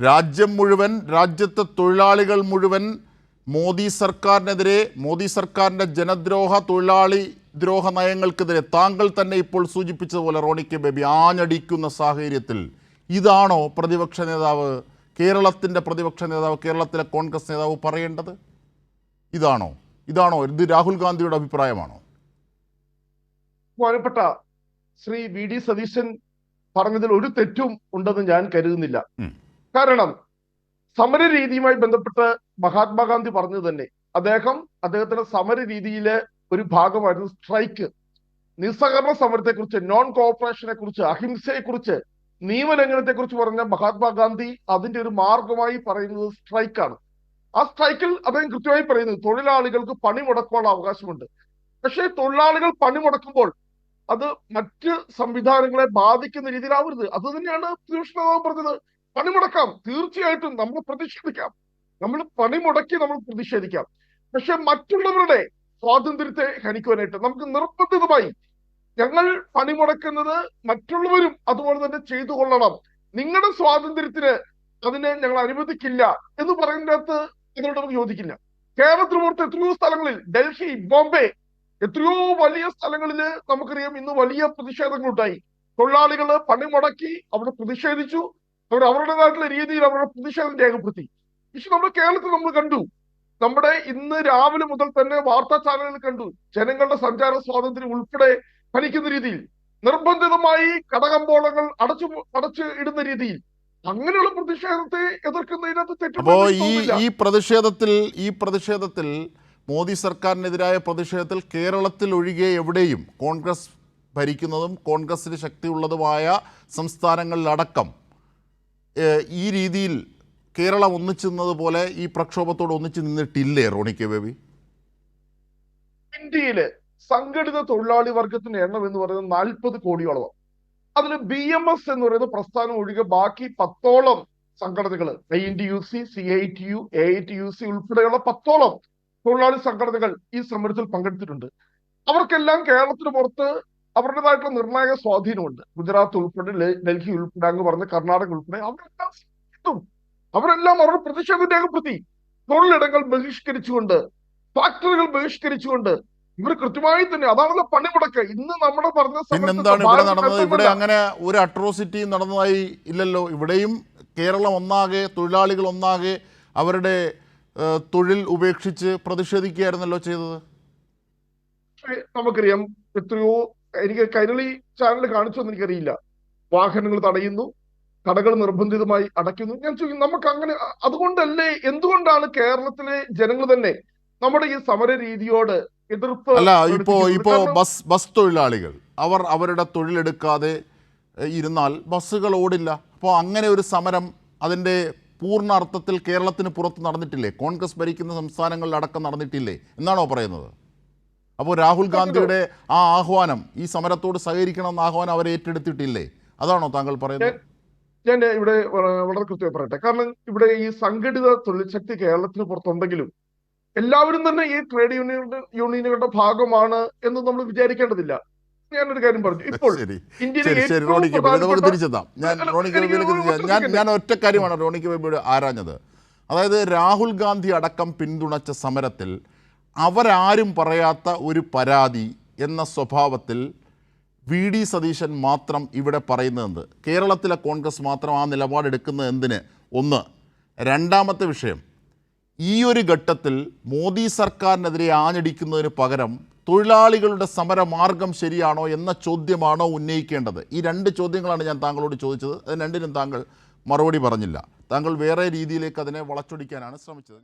രാജ്യം മുഴുവൻ, രാജ്യത്തെ തൊഴിലാളികൾ മുഴുവൻ മോദി സർക്കാരിനെതിരെ, മോദി സർക്കാരിൻ്റെ ജനദ്രോഹ തൊഴിലാളി ദ്രോഹ നയങ്ങൾക്കെതിരെ താങ്കൾ തന്നെ ഇപ്പോൾ സൂചിപ്പിച്ചതുപോലെ റോണി കെ ബേബി ആഞ്ഞടിക്കുന്ന സാഹചര്യത്തിൽ ഇതാണോ പ്രതിപക്ഷ നേതാവ്, കേരളത്തിൻ്റെ പ്രതിപക്ഷ നേതാവ്, കേരളത്തിലെ കോൺഗ്രസ് നേതാവ് പറയേണ്ടത്? ഇതാണോ ഇത് രാഹുൽ ഗാന്ധിയുടെ അഭിപ്രായമാണോ? ബഹുമാനപ്പെട്ട ശ്രീ വി ഡി സതീശൻ പറഞ്ഞതിൽ ഒരു തെറ്റും ഉണ്ടെന്ന് ഞാൻ കരുതുന്നില്ല. കാരണം സമര രീതിയുമായി ബന്ധപ്പെട്ട് മഹാത്മാഗാന്ധി പറഞ്ഞത് തന്നെ അദ്ദേഹത്തിന്റെ സമര രീതിയിലെ ഒരു ഭാഗമായിരുന്നു സ്ട്രൈക്ക്. നിസ്സഹകരണ സമരത്തെക്കുറിച്ച്, നോൺ കോഓപ്പറേഷനെ കുറിച്ച്, അഹിംസയെക്കുറിച്ച്, നിയമലംഘനത്തെക്കുറിച്ച് പറഞ്ഞ മഹാത്മാഗാന്ധി അതിന്റെ ഒരു മാർഗമായി പറയുന്നത് സ്ട്രൈക്കാണ്. ആ സ്ട്രൈക്കിൽ അദ്ദേഹം കൃത്യമായി പറയുന്നത് തൊഴിലാളികൾക്ക് പണിമുടക്കാനുള്ള അവകാശമുണ്ട്. പക്ഷേ തൊഴിലാളികൾ പണിമുടക്കുമ്പോൾ അത് മറ്റ് സംവിധാനങ്ങളെ ബാധിക്കുന്ന രീതിയിലാവരുത്. അത് തന്നെയാണ് പ്രതിപക്ഷ നേതാവ് പറഞ്ഞത്. പണിമുടക്കാം, തീർച്ചയായിട്ടും നമ്മൾ പ്രതിഷേധിക്കാം, നമ്മൾ പണിമുടക്കി നമ്മൾ പ്രതിഷേധിക്കാം. പക്ഷെ മറ്റുള്ളവരുടെ സ്വാതന്ത്ര്യത്തെ ഹനിക്കുവാനായിട്ട് നമുക്ക് നിർബന്ധിതമായി ഞങ്ങൾ പണിമുടക്കുന്നത് മറ്റുള്ളവരും അതുപോലെ തന്നെ ചെയ്തു കൊള്ളണം, നിങ്ങളുടെ സ്വാതന്ത്ര്യത്തിന് അതിനെ ഞങ്ങൾ അനുവദിക്കില്ല എന്ന് പറയുന്നതിനകത്ത് ഇതിനോട് നമുക്ക് യോജിക്കില്ല. കേരളത്തിന് പുറത്ത് എത്രയോ സ്ഥലങ്ങളിൽ, ഡൽഹി, ബോംബെ, എത്രയോ വലിയ സ്ഥലങ്ങളിൽ നമുക്കറിയാം ഇന്ന് വലിയ പ്രതിഷേധങ്ങളുണ്ടായി. തൊഴിലാളികൾ പണിമുടക്കി അവിടെ പ്രതിഷേധിച്ചു, അവർ അവരുടേതായിട്ടുള്ള രീതിയിൽ അവരുടെ പ്രതിഷേധം രേഖപ്പെടുത്തി. പക്ഷെ നമ്മുടെ കേരളത്തിൽ നമ്മൾ കണ്ടു, നമ്മുടെ ഇന്ന് രാവിലെ മുതൽ തന്നെ വാർത്താ ചാനലുകൾ കണ്ടു, ജനങ്ങളുടെ സഞ്ചാര സ്വാതന്ത്ര്യം ഉൾപ്പെടെ ഹനിക്കുന്ന രീതിയിൽ, നിർബന്ധിതമായി കടകമ്പോളങ്ങൾ അടച്ചു ഇടുന്ന രീതിയിൽ, അങ്ങനെയുള്ള പ്രതിഷേധത്തെ എതിർക്കുന്നതിനകത്ത് തെറ്റ്. അപ്പോ ഈ പ്രതിഷേധത്തിൽ മോദി സർക്കാരിനെതിരായ പ്രതിഷേധത്തിൽ കേരളത്തിൽ ഒഴികെ എവിടെയും കോൺഗ്രസ് ഭരിക്കുന്നതും കോൺഗ്രസിന് ശക്തിയുള്ളതുമായ സംസ്ഥാനങ്ങളിലടക്കം ഈ രീതിയിൽ കേരളം ഒന്നിച്ചു നിന്നതുപോലെ ഈ പ്രക്ഷോഭത്തോട് ഒന്നിച്ചു നിന്നിട്ടില്ലേ റോണി കെ ബേബി? ഇന്ത്യയിലെ സംഘടിത തൊഴിലാളി വർഗത്തിന്റെ എണ്ണം എന്ന് പറയുന്നത് 40 കോടിയോളം. അതിൽ BMS എന്ന് പറയുന്ന പ്രസ്ഥാനം ഒഴികെ ബാക്കി 10ഓളം സംഘടനകൾ, INTUC, CITU, AITUC ഉൾപ്പെടെയുള്ള 10ഓളം തൊഴിലാളി സംഘടനകൾ ഈ സമരത്തിൽ പങ്കെടുത്തിട്ടുണ്ട്. അവർക്കെല്ലാം കേരളത്തിന് പുറത്ത് അവരുടേതായിട്ടുള്ള നിർണായക സ്വാധീനമുണ്ട്. ഗുജറാത്ത് ഉൾപ്പെടെ, ഡൽഹി ഉൾപ്പെടെ, അങ്ങ് പറഞ്ഞ കർണാടക ഉൾപ്പെടെ അവരെല്ലാം അവരുടെ പ്രതിഷേധം രേഖപ്പെടുത്തി. തൊഴിലിടങ്ങൾ ബഹിഷ്കരിച്ചുകൊണ്ട്, ഫാക്ടറികൾ ബഹിഷ്കരിച്ചുകൊണ്ട് ഇവർ കൃത്യമായി തന്നെ, അതാണല്ലോ പണിമുടക്ക്. ഇന്ന് നമ്മുടെ പറഞ്ഞ പിന്നെന്താണ് ഇവിടെ നടന്നത്? ഇവിടെ അങ്ങനെ ഒരു അട്രോസിറ്റി നടന്നതായി ഇല്ലല്ലോ. ഇവിടെയും കേരളം ഒന്നാകെ, തൊഴിലാളികൾ ഒന്നാകെ അവരുടെ തൊഴിൽ ഉപേക്ഷിച്ച് പ്രതിഷേധിക്കുകയായിരുന്നല്ലോ ചെയ്തത്. നമുക്കറിയാം എത്രയോ, എനിക്ക് കൈരളി ചാനൽ കാണിച്ചൊന്നും എനിക്കറിയില്ല, വാഹനങ്ങൾ തടയുന്നു, കടകൾ നിർബന്ധിതമായി അടയ്ക്കുന്നു. ഞാൻ ചോദിക്കുന്നു, നമുക്ക് അങ്ങനെ അതുകൊണ്ടല്ലേ, എന്തുകൊണ്ടാണ് കേരളത്തിലെ ജനങ്ങൾ തന്നെ നമ്മുടെ ഈ സമര രീതിയോട് എതിർപ്പ്? അല്ല, ഇപ്പോ ബസ് തൊഴിലാളികൾ അവരുടെ തൊഴിലെടുക്കാതെ ഇരുന്നാൽ ബസ്സുകൾ ഓടില്ല. അപ്പോൾ അങ്ങനെ ഒരു സമരം അതിൻ്റെ പൂർണ്ണ അർത്ഥത്തിൽ കേരളത്തിന് പുറത്ത് നടന്നിട്ടില്ലേ? കോൺഗ്രസ് ഭരിക്കുന്ന സംസ്ഥാനങ്ങളിലടക്കം നടന്നിട്ടില്ലേ എന്നാണോ പറയുന്നത്? അപ്പോൾ രാഹുൽ ഗാന്ധിയുടെ ആ ആഹ്വാനം, ഈ സമരത്തോട് സഹകരിക്കണമെന്ന ആഹ്വാനം അവർ ഏറ്റെടുത്തിട്ടില്ലേ? അതാണോ താങ്കൾ പറയുന്നത്? ഞാൻ ഇവിടെ വളരെ കൃത്യമായി പറയട്ടെ. കാരണം ഇവിടെ ഈ സംഘടിത തൊഴിൽ ശക്തി കേരളത്തിന് പുറത്തുണ്ടെങ്കിലും എല്ലാവരും തന്നെ ഈ ട്രേഡ് യൂണിയനുകളുടെ ഭാഗമാണ് എന്ന് നമ്മൾ വിചാരിക്കേണ്ടതില്ല. ഞാനൊരു കാര്യം പറഞ്ഞു. ഇപ്പോൾ ഞാൻ ഒറ്റ കാര്യമാണ് റോണി കെ ബേബിയോട് ആരാഞ്ഞത്. അതായത് രാഹുൽ ഗാന്ധി അടക്കം പിന്തുണച്ച സമരത്തിൽ അവരാരും പറയാത്ത ഒരു പരാതി എന്ന സ്വഭാവത്തിൽ വി ഡി സതീശൻ മാത്രം ഇവിടെ പറയുന്നത്, കേരളത്തിലെ കോൺഗ്രസ് മാത്രം ആ നിലപാടെടുക്കുന്നത് എന്തിന്? ഒന്ന്. രണ്ടാമത്തെ വിഷയം, ഈ ഒരു ഘട്ടത്തിൽ മോദി സർക്കാരിനെതിരെ ആഞ്ഞടിക്കുന്നതിന് പകരം തൊഴിലാളികളുടെ സമരമാർഗം ശരിയാണോ എന്ന ചോദ്യമാണോ ഉന്നയിക്കേണ്ടത്? ഈ 2 ചോദ്യങ്ങളാണ് ഞാൻ താങ്കളോട് ചോദിച്ചത്. അതിന് രണ്ടിനും താങ്കൾ മറുപടി പറഞ്ഞില്ല. താങ്കൾ വേറെ രീതിയിലേക്ക് അതിനെ വളച്ചൊടിക്കാനാണ് ശ്രമിച്ചത്.